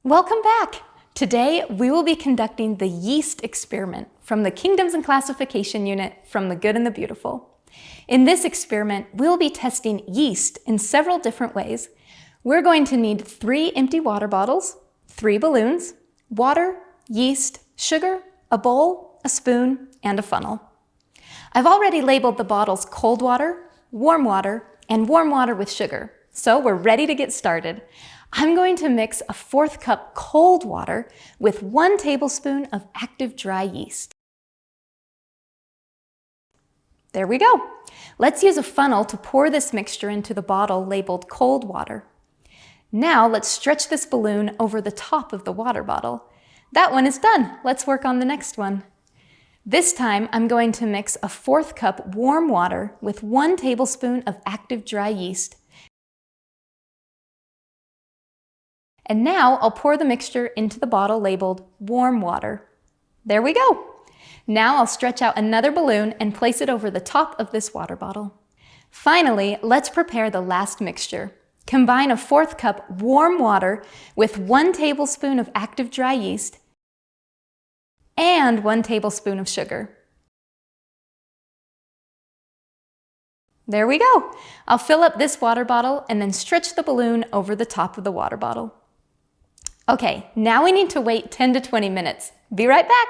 Welcome back! Today, we will be conducting the yeast experiment from the Kingdoms and Classification unit from The Good and the Beautiful. In this experiment, we'll be testing yeast in several different ways. We're going to need 3 empty water bottles, 3 balloons, water, yeast, sugar, a bowl, a spoon, and a funnel. I've already labeled the bottles cold water, and warm water with sugar, so we're ready to get started. I'm going to mix a 1/4 cup cold water with 1 tablespoon of active dry yeast. There we go. Let's use a funnel to pour this mixture into the bottle labeled cold water. Now let's stretch this balloon over the top of the water bottle. That one is done. Let's work on the next one. This time I'm going to mix a 1/4 cup warm water with 1 tablespoon of active dry yeast. And now I'll pour the mixture into the bottle labeled warm water. There we go. Now I'll stretch out another balloon and place it over the top of this water bottle. Finally, let's prepare the last mixture. Combine a 1/4 cup warm water with 1 tablespoon of active dry yeast and 1 tablespoon of sugar. There we go. I'll fill up this water bottle and then stretch the balloon over the top of the water bottle. Okay, now we need to wait 10 to 20 minutes. Be right back.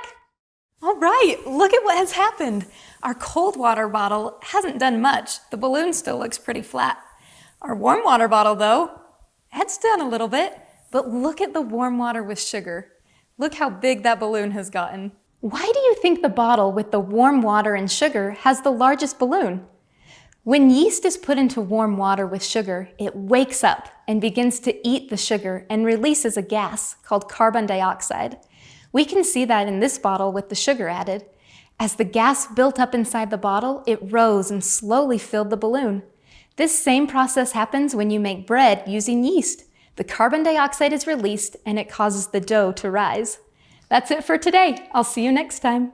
All right, look at what has happened. Our cold water bottle hasn't done much. The balloon still looks pretty flat. Our warm water bottle, though, it's done a little bit, but look at the warm water with sugar. Look how big that balloon has gotten. Why do you think the bottle with the warm water and sugar has the largest balloon? When yeast is put into warm water with sugar, it wakes up and begins to eat the sugar and releases a gas called carbon dioxide. We can see that in this bottle with the sugar added. As the gas built up inside the bottle, it rose and slowly filled the balloon. This same process happens when you make bread using yeast. The carbon dioxide is released and it causes the dough to rise. That's it for today. I'll see you next time.